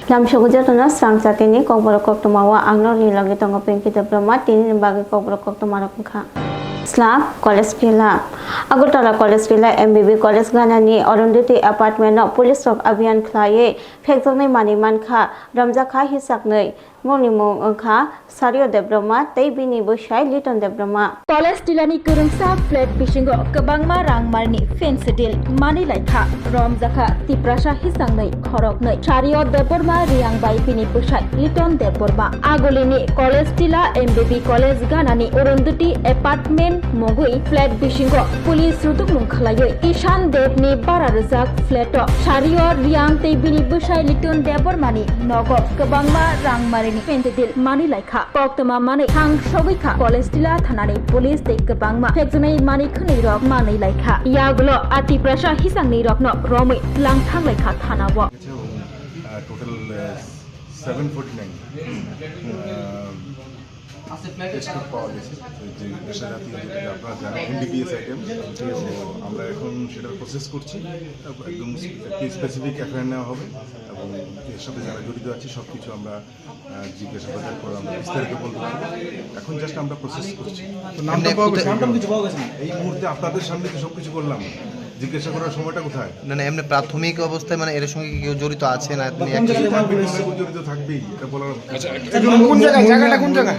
Nam Shogujatana Swrangchati ni Kokborok Koktwma Angno ni lagi tongo Pinki Debbarma tini bagi Kokborok Koktwma rakha. Slam College Villa Agotala College Villa MBB College Ganani Orunditi Apartment no Police of Abian Klaye Phekjoknai Maniman kha Ramja kha hisaknai Moni mong angkha Sario Debbarma tei bini bosai Liton Debbarma College Dilani Kurungsa flat bisingo kebangma rang marni fence deal mani laikha Ramjakha tiprasa hisangnai khoroknai Sario Debbarma riang bai bini bosai Liton Debbarma Agolini College Dila MBB College Ganani Orunduti Apartment Mogui flat bisingo Police rutuk mungkhalayoi Ishan Debni Bararajak flat Sario riang tei bini bosai Liton Debbarmani nogo kebangma rang marni Pentedil Mani Laika, Koktwma Mani, Hang Shogika, College Dila Thanani, Police de Kebangma, Phekjoknai Mani Khuni Rok Mani Laika, Yagulo Ati Prasha Hisangni Rok no Romi Langthang Laika Thanawo. Total 749. Test পাওয়া গেছে যে দেশের জাতীয় যেটা আপনারা জানেন NDPS item তো আমরা এখন সেটার প্রসেস করছি একদম একটি স্পেসিফিক এফআইআর নেওয়া হবে এবং এর সাথে যারা জড়িত আছে সব কিছু আমরা জিজ্ঞাসাবাদ করে আমরা বিস্তারিত বলতে পারবো এখন জাস্ট আমরা প্রসেস করছি নামটা কিছু পাওয়া গেছে এই মুহূর্তে আপনাদের সামনে তো সব কিছু করলাম জিজ্ঞাসা করার সময়টা কোথায় না না এমনি প্রাথমিক অবস্থায় মানে এর সঙ্গে কেউ জড়িত আছে না আপনি জড়িত থাকবেই এটা বলার কোন জায়গাটা কোন জায়গা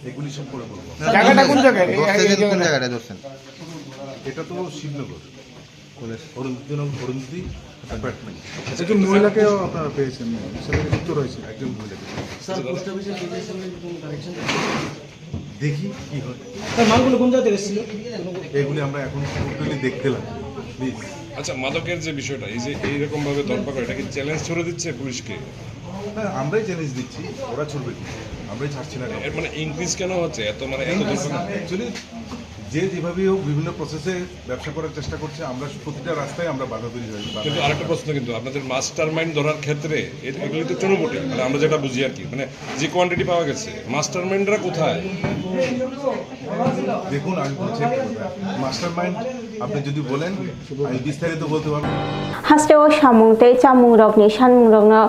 এগুলি সব করে বলবো জায়গাটা কোন জায়গায় কোন জায়গাটা ধরছেন এটা তো শিবনগর অরুন্ধতি অ্যাপার্টমেন্ট একজন মহিলাকেও আপনারা পেয়েছেন সেটা যুক্ত রয়েছে একজন মহিলাকে স্যার পোস্ট অফিসে কানেকশন দেখি কি হয় স্যার মালগুলো কোন জায়গা থেকে এসেছিল এগুলি আমরা এখন টোটালি দেখতে লাগি প্লিজ আচ্ছা মাদকের যে বিষয়টা এই যে এইরকম ভাবে ধরপাকড় এটা কি চ্যালেঞ্জ ছড়ে দিচ্ছে পুলিশকে না আমরাই চ্যালেঞ্জ দিচ্ছি ওরা ছড়বে কি আমরাই ছাড়ছি না এর মানে ইনক্রিজ কেন হচ্ছে এত মানে এত অ্যাকচুয়ালি যে যেভাবে হোক বিভিন্ন প্রসেসে ব্যবসা করার চেষ্টা করছে আমরা প্রতিটা রাস্তায় আমরা বাধা তৈরি হই কিন্তু আরেকটা প্রশ্ন কিন্তু আপনাদের মাস্টার মাইন্ড ধরার ক্ষেত্রে এগুলি তো চুনোপুটি মানে আমরা যেটা বুঝি আর কি মানে যে কোয়ান্টিটি পাওয়া গেছে মাস্টার মাইন্ডরা কোথায় দেখুন আমি বলছি মাস্টার মাইন্ড আপনি যদি বলেন আমি বিস্তারিত বলতে পারবো Hasteo Shamung tei Chamung Rokni Shanmung Rokno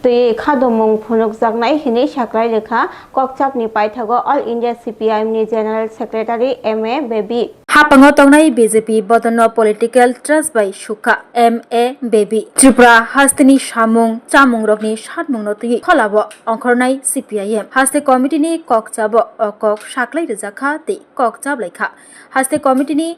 tui khadomung phunukjaknai hini saklai lekha Kokchapni paithago All India CPIM ni General Secretary MA Baby Hapango tongnai BJP Bodono Political Trust by Shuka MA Baby Tripura Hastini Shamung Chamung Rokni Shatmung no tui kholabo ongkhornai CPIM Haste Committee ni Kokchabo Kok saklai rejakha te Kokchap lekha Haste Committee ni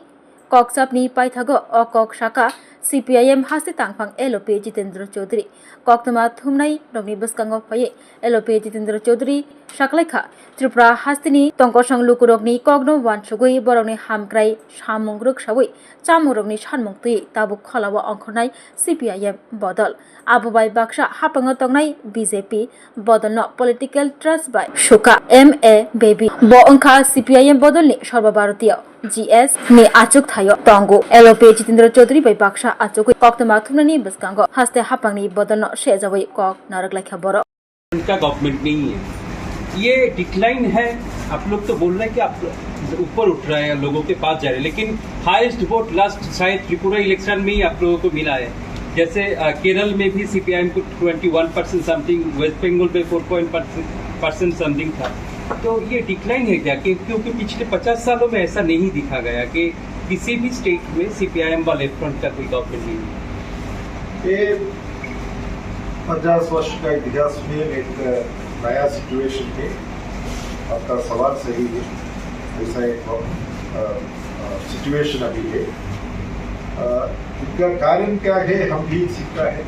Kokchapni paithago Kok Shaka CPIM Haste Tangphang LOP Jitendra Chaudhary Koktwma Thumnai Rokni Bwskango phaye LOP Jitendra Chaudhary Saklaikha Tripura Hastini Tongkosang Lukurokni Kogno Wansugui Borokni Hamkrai Samung Ruksawui Chamung Rokni Sanmung tui Tabuk Kholao Ongkhornai CPIM Bodol Abubai Baksha Hapango Tongnai BJP Bodolno Political Trust by Shuka MA Baby Bo Ongkha CPIM Bodolni Sorbobharotiyo GS ni achuk thayo tongo LOP Jitendra Chaudhary by Baksha achuk Koktwma Thumnani Bwskango Haste Hapangni Bodolno Shejawai Kok Narakhlaikha Boro उनका government नहीं है ये decline है आप लोग तो बोल रहे हैं कि आप ऊपर उठ रहे हैं लोगों के पास जा रहे हैं लेकिन हाईएस्ट वोट लास्ट शायद त्रिपुरा इलेक्शन में ही आप लोगों को मिला है जैसे केरल में भी सीपीआईएम को 21% समथिंग वेस्ट बंगाल में 4% समथिंग था तो ये डिक्लाइन है क्या क्योंकि पिछले 50 सालों में ऐसा नहीं दिखा गया कि किसी भी स्टेट में सीपीआईएम व लेफ्ट फ्रंट का कोई गवर्नमेंट नहीं है 50 वर्ष का इतिहास में एक नया सिचुएशन है आपका सवाल सही है ऐसा एक सिचुएशन अभी है इसका कारण क्या है हम भी सीखता है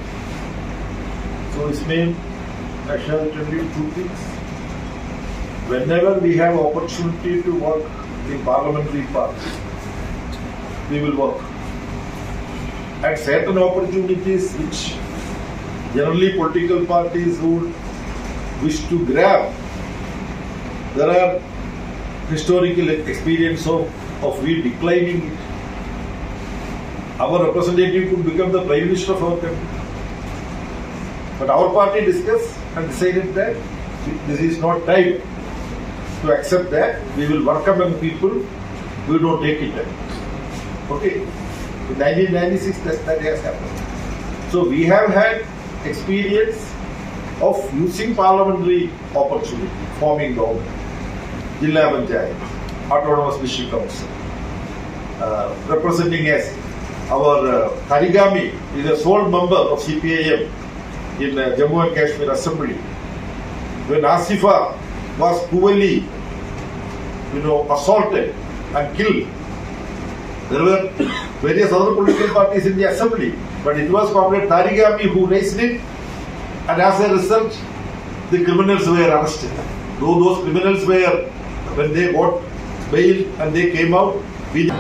तो इसमें I shall tell you two things. Whenever we have opportunity to work in parliamentary parties, we will work. At certain opportunities which generally political parties would wish to grab, there are historical experience of we declining it. Our representative could become the Prime Minister of our country. But our party discussed and decided that this is not time to accept that. We will work among people, we don't take it. Okay? In 1996 that has happened. So we have had experience of using parliamentary opportunity, forming government, Jilla Panchayat, Autonomous District Council, representing us. Our Tarigami is a sole member of CPIM in Jammu and Kashmir Assembly. When Asifa was cruelly, assaulted and killed, there were various other political parties in the assembly, but it was Comrade Tarigami who raised it, and as a result, the criminals were arrested. Though those criminals were, when they got bail and they came out, we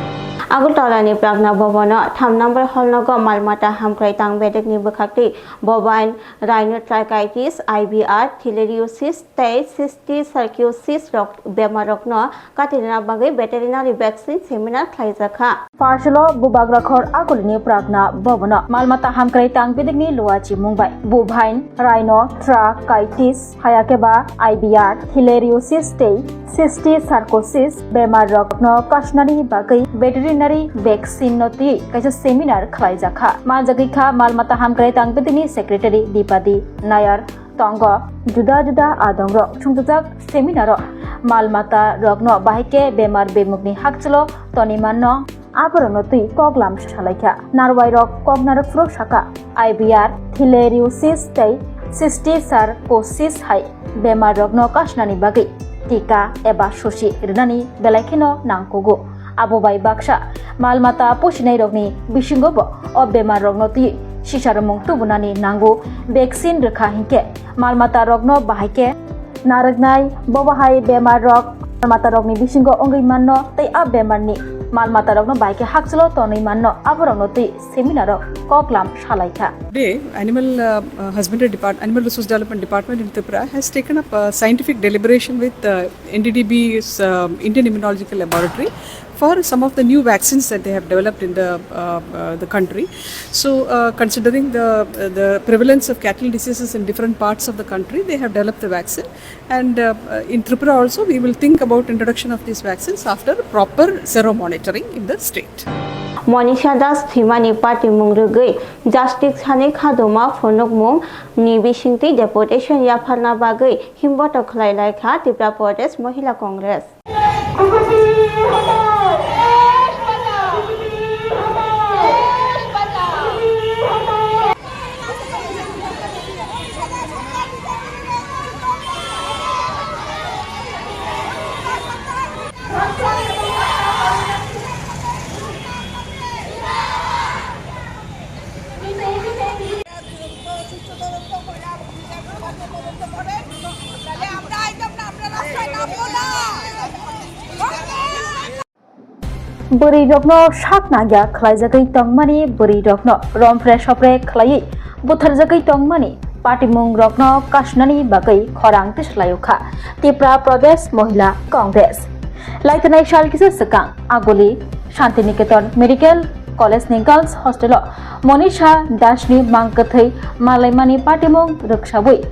Agutolani Pragna Bovana, Tam number Holnogo, Malmata Hamkrai Tang Bedekni Bukakti, bovine rhinotrachitis, IBR, Theileriosis, Stage, Cystic Cirrhosis, Bemarokno, Katina Bagi, Veterinary Vaccine Seminar, Klaizaka. Parshalo Bubagrakhor Akulini Pragna Bovana, Malmata Hamkrai Tang Bedekni Luachi Mumbai, bovine rhinotrachitis, Hayakeba, IBR, Theileriosis, Stage, Cystic Cirrhosis, Bemarokno, Kashnari Bagi, Veterinary vaccine noti kaisa seminar khlaijaka manjagikha malmata hamkrai tangpetini secretary Dipadi Nayar tongo juda juda adongrok chungjak seminar malmata rogno bahike bemar bemukni hakchlo tonimanno abaronoti koglam shalaikha narwai rok kognar frok shaka IBR Theileriosis tei Cystic Cirrhosis hai bemar rogno kashnani bagi tika eba shoshi rinani belaikino nangkogo Abobai Baksha, Malmata Pushinai Rogni, Bishingobo, or Bemar Rognoti, Shisharamung Tubunani Nango, Vaccine Rekahinke, Malmata Rogno Bahike, Naragnai, Bobahai Bemar Rog, Malmata Rogni Bishingo Ongimano, they are Bemarni, Malmata Rogno Bike Haxlo, Tony Mano, Abaronoti, Seminar, Koklam, Shalaika. Today, Animal Resource Development Department in Tripura has taken up a scientific deliberation with NDDB's Indian Immunological Laboratory for some of the new vaccines that they have developed in the country. So, considering the prevalence of cattle diseases in different parts of the country, they have developed the vaccine. And in Tripura also, we will think about introduction of these vaccines after proper zero monitoring in the state. Monisha Das Thimani Party Mungrugui, Justice Hanik Haduma, Fonogmung, Nibishingti, Deputation Yapana Bagui, Himboto Klailaka, Tripura Protest, Mohila Congress. Buri Rogno Shaknaga, Klaizakai Tongmani, Buri Rogno, Rompre Shopre, Klai, Butharzakai Tongmani, Patimung Rogno, Kashnani Bagai, Korang Tishlayuka, Tripura Pradesh Mohila Congress. Laitanai Shalkisa Sakang, Agoli, Shantiniketon Medical College Nichols Hostel, Monisha Dashni Mankathai, Malaimani Patimung Rukshabui.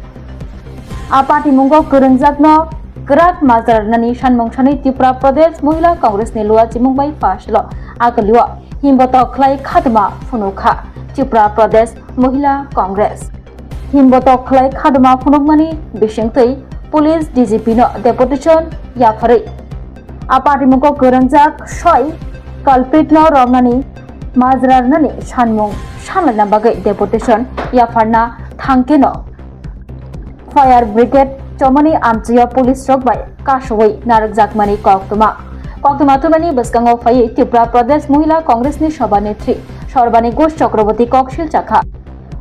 A Patimungo Kurunzakno, Gerak Mazar Nani Shanmongshani Tripura Pradesh Mohila Congress Nilua Chimungbai Fashlo Akalua Himboto Klai Khadma Funuka Tripura Pradesh Mohila Congress Himboto Klai Khadma Funukmani Bishingtui Police DGP no Deputation Yafari Apatimuko Kuranjak Shoi Culprit no Romnani Mazar Nani Shanmung Shanlana Bagai Deputation Yafarna Thankeno Fire Brigade Tomani Amchia Police Rock by Kashway Narak Zakmani Koktwma Tumani Baskango Faye Tripura Pradesh Mohila Congress Ni Shabanetri Shorbani Gosh Chakraborty Kokshil Chakha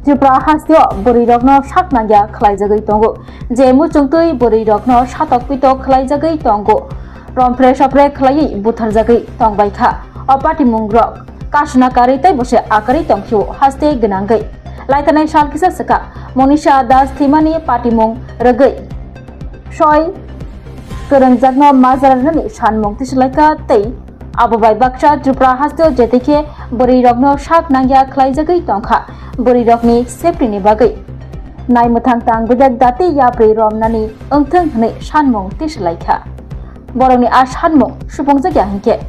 Tripura Hasio Buri Rogno Shaknagya Klaizagai Tongo Jemu Chungtui Buri Rogno Shatokpito Klaizagai Tongo Rompre Shopre Klai Butharzagai Tongbaikha Opati Mungrok Kashna Karite Boshe Akari Tongkyu Haste Ganangai Laitanai Shalkisa Saka Monisha Das Thimani Patimung Ragai Shoi Kurunjakno Mazarani Shanmung Tishlaika Tei Abubai Baksha Tripura Hasto Jetike Buri Rogno Shak Nangya Klaizagai Tongkha Buri Rogni Seprini Bagai Nai Mutang Tang Budak Dati Yapri Romnani Ungtung Hne Shanmung Tishlaika Boroni Ash Hanmung Shupongzagya Hinke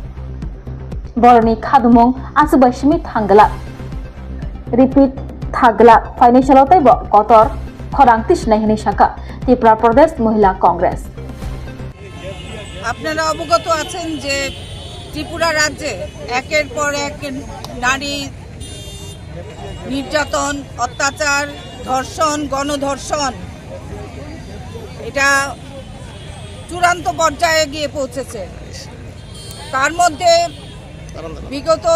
Boroni Khadumung Asubashimi Thangala Repeat Thagala Financial Otaibo Kotor খরাং তিসনাই হিনি শাখা ত্রিপুরা প্রদেশ মহিলা কংগ্রেস। আপনারা অবগত আছেন যে ত্রিপুরা রাজ্যে একের পর এক নারী নির্যাতন, অত্যাচার, ধর্ষণ, গণধর্ষণ এটা চূড়ান্ত পর্যায়ে গিয়ে পৌঁছেছে। তার মধ্যে বিগত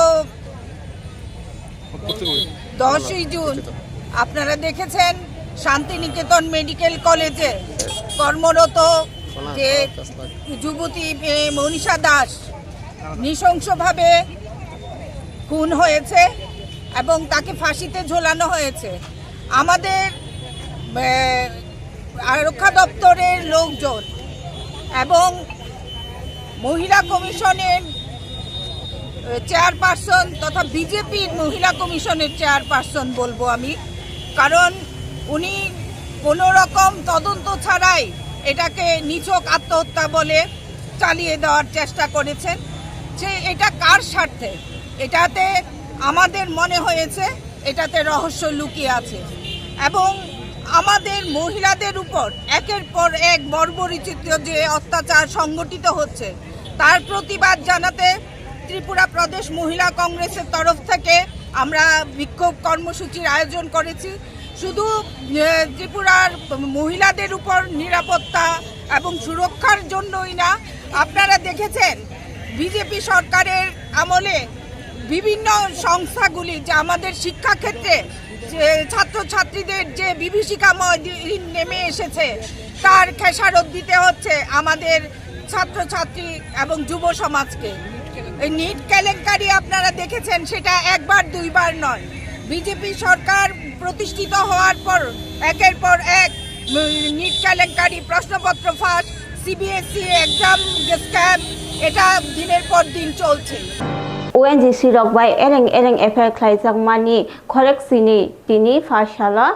10ই জুন আপনারা দেখেছেন শান্তিনিকেতন মেডিকেল কলেজে কর্মরত যে যুবতী মনীষা দাস নৃশংসভাবে খুন হয়েছে এবং তাকে ফাঁসিতে ঝোলানো হয়েছে। আমাদের আরক্ষা দপ্তরের লোকজন এবং মহিলা কমিশনের চেয়ারপারসন তথা বিজেপির মহিলা কমিশনের চেয়ারপারসন বলবো আমি, কারণ উনি কোনো রকম তদন্ত ছাড়াই এটাকে নিছক আত্মহত্যা বলে চালিয়ে দেওয়ার চেষ্টা করেছেন। যে এটা কার স্বার্থে? এটাতে আমাদের মনে হয়েছে এটাতে রহস্য লুকিয়ে আছে এবং আমাদের মহিলাদের উপর একের পর এক বর্বরচিত যে অত্যাচার সংগঠিত হচ্ছে তার প্রতিবাদ জানাতে ত্রিপুরা প্রদেশ মহিলা কংগ্রেসের তরফ থেকে আমরা বিক্ষোভ কর্মসূচির আয়োজন করেছি। শুধু ত্রিপুরার মহিলাদের উপর নিরাপত্তা এবং সুরক্ষার জন্যই না, আপনারা দেখেছেন বিজেপি সরকারের আমলে বিভিন্ন সংস্থাগুলি যে আমাদের শিক্ষাক্ষেত্রে যে ছাত্রছাত্রীদের যে বিভীষিকাময় দিন নেমে এসেছে তার খেসারত দিতে হচ্ছে আমাদের ছাত্রছাত্রী এবং যুব সমাজকে। এই নিট কেলেঙ্কারি আপনারা দেখেছেন, সেটা একবার দুইবার নয়। বিজেপি সরকার প্রতিষ্ঠিত হওয়ার পর একের পর এক নিট কেলেঙ্কারি, প্রশ্নপত্র ফাঁস, সিবিএসই এক্সাম স্ক্যাম, এটা দিনের পর দিন চলছে। ONGC rok bai ereng affair khlaijak mani khorek sini tini fashala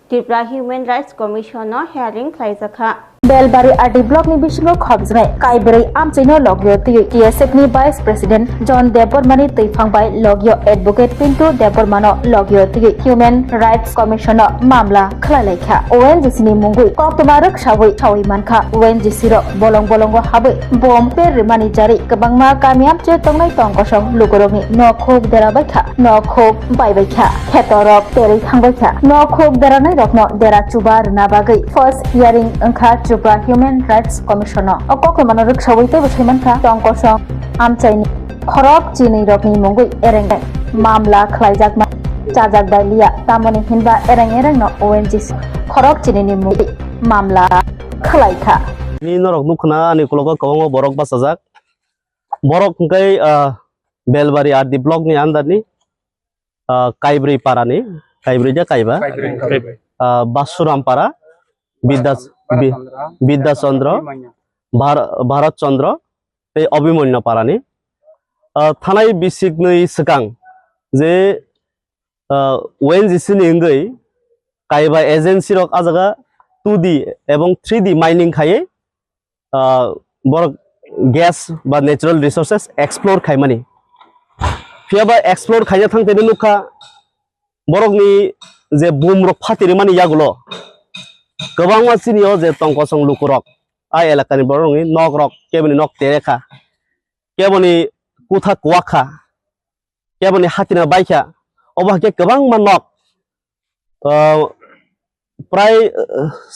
Tripura Human Rights Commission hearing khlaijaka Belbari RD block नि बिसिङाव खबजनाय काइब्रै आमचैनो लगियो तै टीएसएफ नि भाइस प्रेसिडेंट जन देबबर्मानि तैफांबाय लगियो एडवोकेट पिंटू देबबर्मानो लगियो तै ह्यूमन राइट्स कमिशन मामला खलायलायखा ओएनजीसी नि मुंगुइ कोक्टमा रखसावै सावै मानखा ओएनजीसी रो बलं बलंगो हाबै बम पेर रिमानि जारि गोबांमा गामियाम जे तंनाय तंगसं लुगरगनि नखोक देराबायखा नखोक बायबायखा खेतरक पेरै थांबायखा नखोक देरानाय रखनो देरा चुबार नाबागै फर्स्ट हियरिं ओंखा Tripura Human Rights Commission Kokborok ruksawi tei bwsaimanka tongkosong amchaini khorok chini rokni mungui erengai mamla khlaijakma chajak dailia tamoni hinba ereng no ONGC khorok chini ni mungui mamla khlaikha ni norok nukhna ani kulogo kawang borok basajak borok kai belbari ardi block ni andar ni kaibri parani kaibri ja kaiba basuram para বিদ্যাচন্দ্র Bharat চন্দ্র এই অভিমন্য পারানি থানায় বিসিকনৈ সিগাং যে ONGC नि इंगै कायबा agency रक आजागा 2D এবং 3D mining खायै बर gas बा natural resources explore खायमानि फियाबा explore खायनो थांतेनि नुखा बरकनि जे बुम रक फातिरि मानि यागुलो गोबां मानसिनियाव जे तंकसं लुकुरक आ एलाकानि बरंनि नक रक केबनि नक तेरेखा केबनि कुथा कुवाखा केबनि हातिना बायखा अबाके गोबां मानक प्राय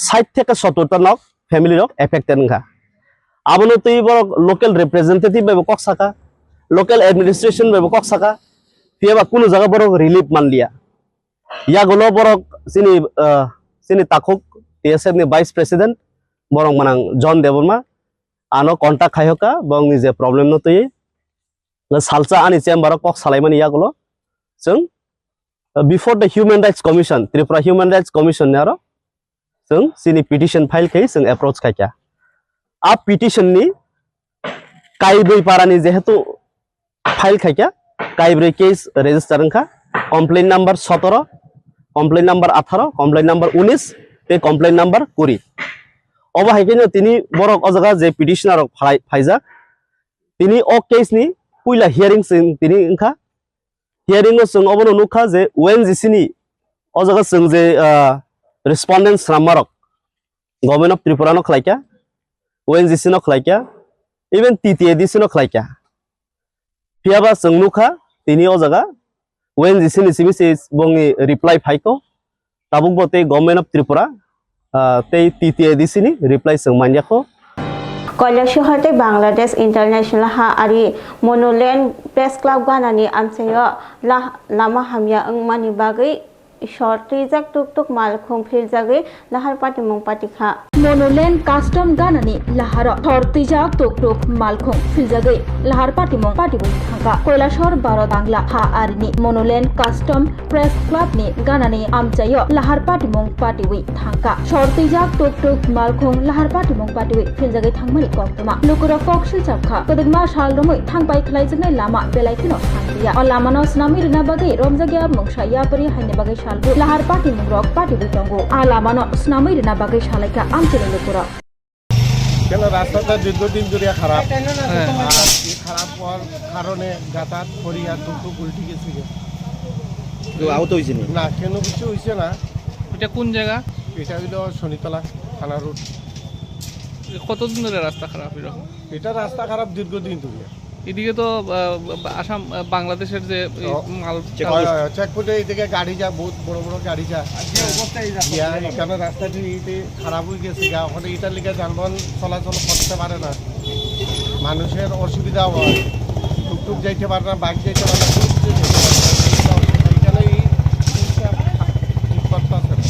60 থেকে 70 টা नक फैमिली रक एफेक्टेड नखा आबनो तै बरक लोकल रिप्रेजेंटेटिव बेबो कक्साका लोकल एडमिनिस्ट्रेशन बेबो कक्साका फियाबा कुनु जागा बरक रिलीफ मानलिया यागलो बरक सिनि ताखुक TSF ni vice president borong manang John Debbarma ano contact khayoka bong ni je problem no tei salsa ani chamber kok salaimani yagulo जों before the Human Rights Commission Tripura Human Rights Commission naro जों sini petition file kai जों approach khaikya a petition ni kaibei parani jehetu file khaikya kaibei case register angkha complaint number 17 complaint number 18 complaint number 19 complain number 20 अबा हायकेनो तिनि बरक अजगा जे पिटिशनार Pfizer तिनि a case नि पुइला hearing जों तिनि ओंखा hearing जों अबनो नुखा जे ONGC नि अजगा जों जे respondents ramarok government of Tripura no khlaika ONGC no khlaika even TTADC no khlaika piaba sengnuka tini o jaga ONGC ni simi bongi reply phaiko tabuk bote government of Tripura tei TTADC ni reply sengmaniako কৈলাসহরতে Bangladesh international হা আরি মনোল্যান্ড press club গানানি আমসায় লামা হামিয়া মানি বাগৈ শর্টরিজাক টুকটুক মালখুম ফিলজাগৈ লাহার পাটি মং পাটিখা মনোল্যান্ড কাস্টম গানানি লাহার থরতিজাক টুকটুক মালখুম ফিলজাগৈ লাহার পাটি মং পাটিবই থাকা কৈলাসহর 12 বাংলা হা আরিনি মনোল্যান্ড কাস্টম প্রেস ক্লাব নি গানানি আমচায় লাহার পাটি মং পাটিবই থাকা শর্টরিজাক টুকটুক মালখুম লাহার পাটি মং পাটিবই ফিলজাগৈ থাংমানি কক্তমা লুকুরা ককশিল চাপখা কদগমা সালরমৈ থাংবাই খলাইজনাই লামা বেলাইখিনো থাংতিয়া অ লামানো স্নামি রিনা বাগৈ রমজাগিয়া মংসাইয়া পরি হাইনে বাগৈ সালবু লাহার পাটি মং রক পাটিবই তঙ্গো আ লামানো স্নামি রিনা বাগৈ সালাইকা আমচেলে লুকুরা কেন রাস্তাটা দীর্ঘদিন ধরে খারাপ এই খারাপ হওয়ার কারণে যাতায়াত করি আর টুকটুক উল্টি গেছে আহত হয়েছে না কেন কিছু হয়েছে না। এটা কোন জায়গা? এটা হইল শনিতলা থানা রোড। কতদিন ধরে রাস্তা খারাপ এরকম? এটা রাস্তা খারাপ দীর্ঘদিন ধরে। এদিকে তো আসাম বাংলাদেশের যে মাল চেকপোস্টে এদিকে গাড়ি যা বহুত বড় বড় গাড়ি যা এখানে রাস্তাটি খারাপ হয়ে গেছে ওখানে এটার লিগে যানবাহন চলাচল করতে পারে না, মানুষের অসুবিধা হয়, টুকটুক যাইতে পারে না, বাইক যাইতে পারে না, এইখানে ঠিক করতে আছে না।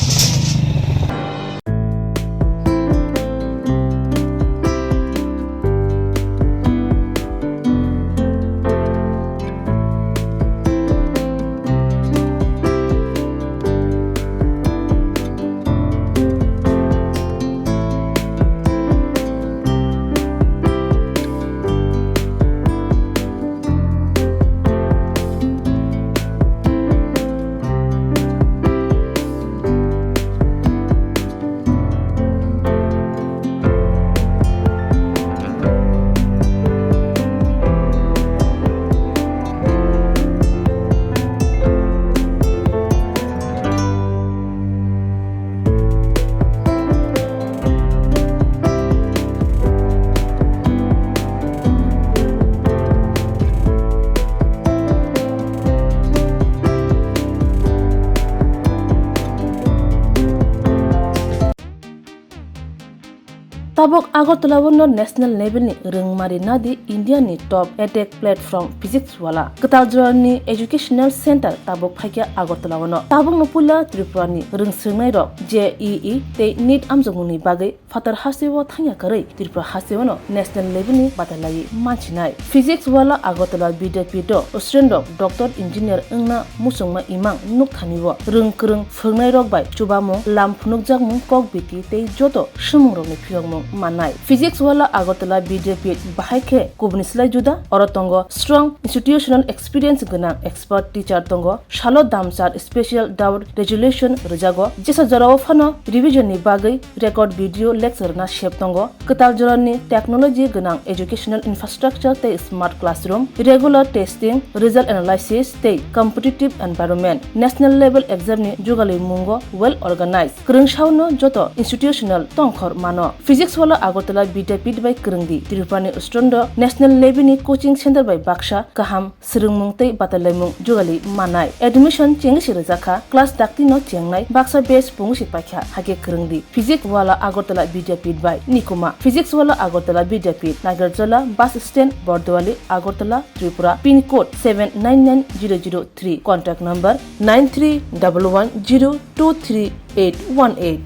Tabok Agartala no national level ni rengmari nadi India ni top edtech platform physics wala Kataljoran ni educational center tabok phaikia Agartala no tabok no pula Tripura ni rengsringnai rok JEE te NEET amjongni bagai fatar hasewo thangya karai Tripura hasewo no national level ni batalai manchinai physics wala Agartala BDP do Australian doctor engineer engna musungma imang nuk thaniwo rengkreng phungnai rok bai chubamo lam phunukjak mung kok biti te joto shimung rok ni phiyong manai physics wala Agartala BJP bahaike kubnislai juda orotongo strong institutional experience gana expert teacher tongo shalo damsar special doubt resolution rejago jesa jarawo phano revision ni bagai record video lecture na shep tongo katal jorani technology gana educational infrastructure te smart classroom regular testing result analysis te competitive environment national level exam ni jugali mungo well organized krungshauno joto institutional tongkhor mano physics wala Agartala BJP by Krungdi Tirupani Ustrondo national level ni coaching center by Baksha kaham srungmung tei batalemung jugali manai admission chengsi rejaka class dakti no chengnai Baksa base pungsi pakha hage Krungdi physics wala Agartala BJP by Nikuma physics wala Agartala BJP Nagarjala bus stand Bordwali Agartala Tripura pin code 799003 contact number 9311023818.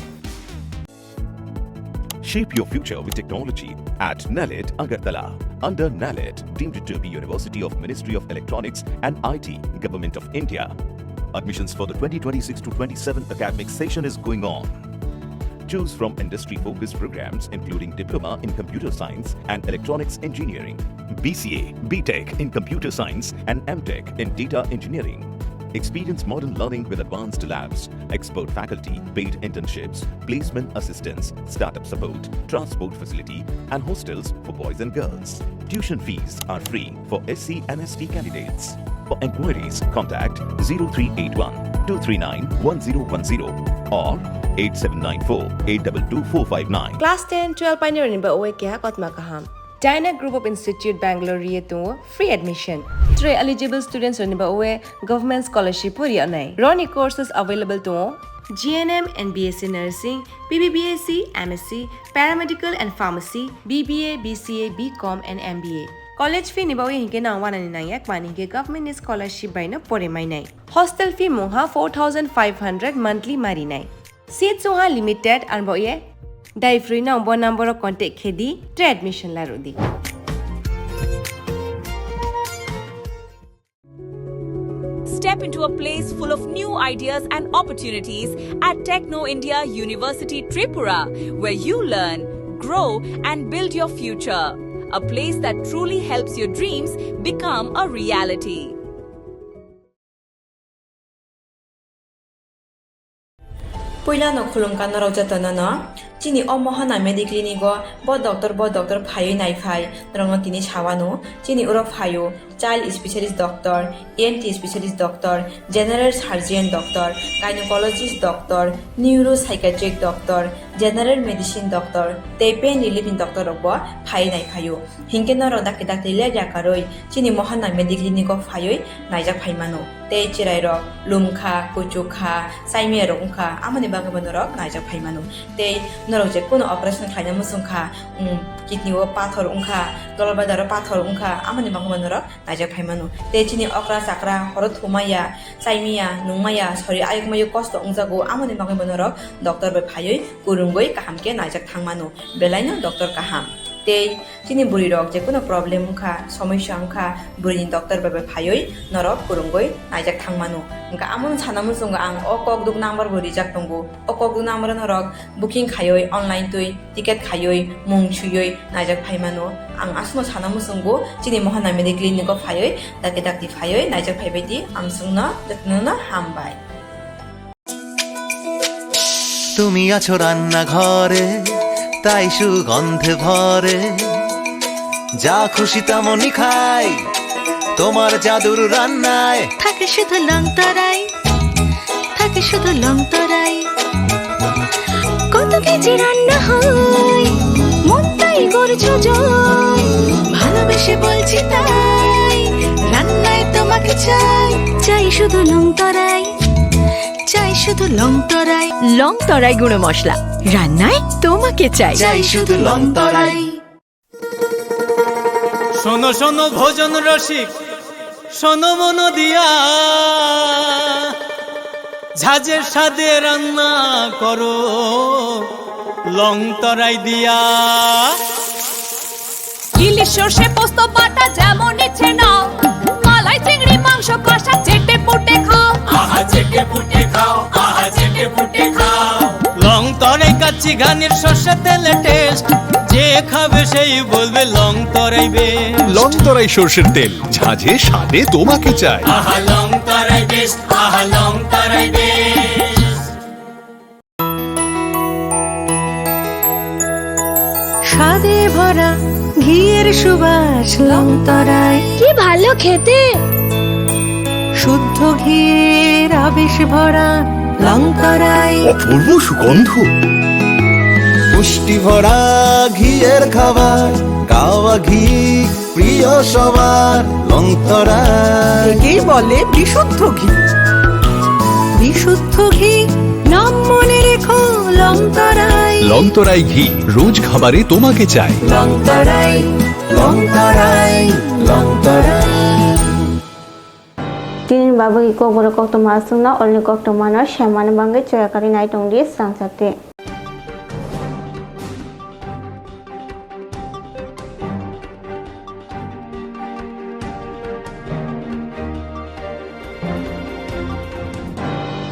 Shape your future with technology at NALET Agartala. Under NALET, deemed to be University of Ministry of Electronics and IT, Government of India. Admissions for the 2026-27 academic session is going on. Choose from industry-focused programs including Diploma in Computer Science and Electronics Engineering, BCA, BTech in Computer Science and MTech in Data Engineering. Experience modern learning with advanced labs, expert faculty, paid internships, placement assistance, startup support, transport facility, and hostels for boys and girls. Tuition fees are free for SC and ST candidates. For enquiries, contact 0381 239 1010 or 8794 822459. Class 10, 12 pioneer ni ba owe kya Koktwma kaham. China Group of Institute Bangalore ye to free admission. 3 eligible students ni ba owe government scholarship puri anai. Roni courses available to GNM and BSc Nursing, BBBSc, MSc, Paramedical and Pharmacy, BBA, BCA, BCom and MBA. College fee ni ba owe hinke na 199 yak mani ke government scholarship by no pore mai nai. Hostel fee moha 4500 monthly mari nai. Seats oha limited and ba owe dai free na umbo number of contact khedi tre admission la rodi. Step into a place full of new ideas and opportunities at Techno India University Tripura, where you learn, grow and build your future. A place that truly helps your dreams become a reality. Puila no khulum kan ro jatana no chini omohana mediclinic go bo doctor phayo nai phai rong tini chawano chini uro phayo child specialist doctor, ENT specialist doctor, general surgeon doctor, gynecologist doctor, neuropsychiatric doctor, general medicine doctor, te pain relieving doctor bo phai nai phayo hinke no ro dak le jakaroi chini mohana mediclinic go phayo naijak phai mano te chirai ro lumkha kuchukha saime ro ungkha amani bagabano ro naijak phai mano te norok je kono operation khaina musungkha kidney o pathor ungkha dolbadar pathor ungkha amani bagabano ro naijak phai mano te chini okra sakra horo thumaya saimia nungmaya sori ayukmayu kosto ungjago amani bagabano ro doctor be phayoi kurungoi kahamke naijak thangmano belaino doctor kaham te chini buri rok je kono problem ungkha samasya ungkha buri doctor be phayoi norok kurungoi naijak thangmano ungka amon sanamu sunga ang okok duk number buri jak tongo okok duk number norok booking khayoi online tui ticket khayoi mung chuyoi naijak phaimano ang asno sanamu sungo chini mohana mediclinic ko phayoi dakti phayoi naijak phaibeti ang sungna datnona hambai তুমি আছো রান্না ঘরে তাই সুগন্ধে ভরে যা খুশি তেমনই খাই তোমার জাদুর রান্নায় থাকে শুধু লংতরাই থাকে শুধু লংতরাই কত কেজি রান্না হয় মন তাই করছো জয় ভালোবেসে বলছি তাই রান্নায় তোমাকে চাই চাই শুধু লংতরাই চাই শুধু লংতরাই লংতরাই গুঁড়ো মশলা রান্নায় তোমাকে চাই চাই শুধু লংতরাই শোনো শোনো ভোজন রসিক শোনো মন দিয়া ঝাঁঝের স্বাদে রান্না করো লংতরাই দিয়া ইলিশ সর্ষে পোস্ত বাটা যেমন ইচ্ছে নাও মালাই চিংড়ি মাংস কষা চেটে পুটে খাও আহা চেটে পুটে খাও আহা চেটে পুটে খাও লংতরাই কাচ্চি ঘানির সর্ষে তেলে টেস্ট যে খাবে সেই বলবে লংতরাই বেশ লংতরাই সরষের তেল ঝাঁঝে স্বাদে তোমাকে চাই আহা লংতরাই বেশ আহা লংতরাই বেশ স্বাদে ভরা ঘিয়ের সুবাস লংতরাই কি ভালো খেতে শুদ্ধ ঘিয়ের আবেশ ভরা লংতরাই অপূর্ব সুগন্ধ পুষ্টি ভরা ঘিয়ের খাবার গাওয়া ঘি প্রিয় সবার লংতরাই একেই বলে বিশুদ্ধ ঘি বিশুদ্ধ ঘি নাম মনে রেখো লংতরাই লংতরাই ঘি রোজ খাবারে তোমাকে চাই লংতরাই লংতরাই লংতরাই Tinin babu Kokborok Koktwma sungna olni Koktwma no shamani bangai choyakari nai tongdi Swrangchati.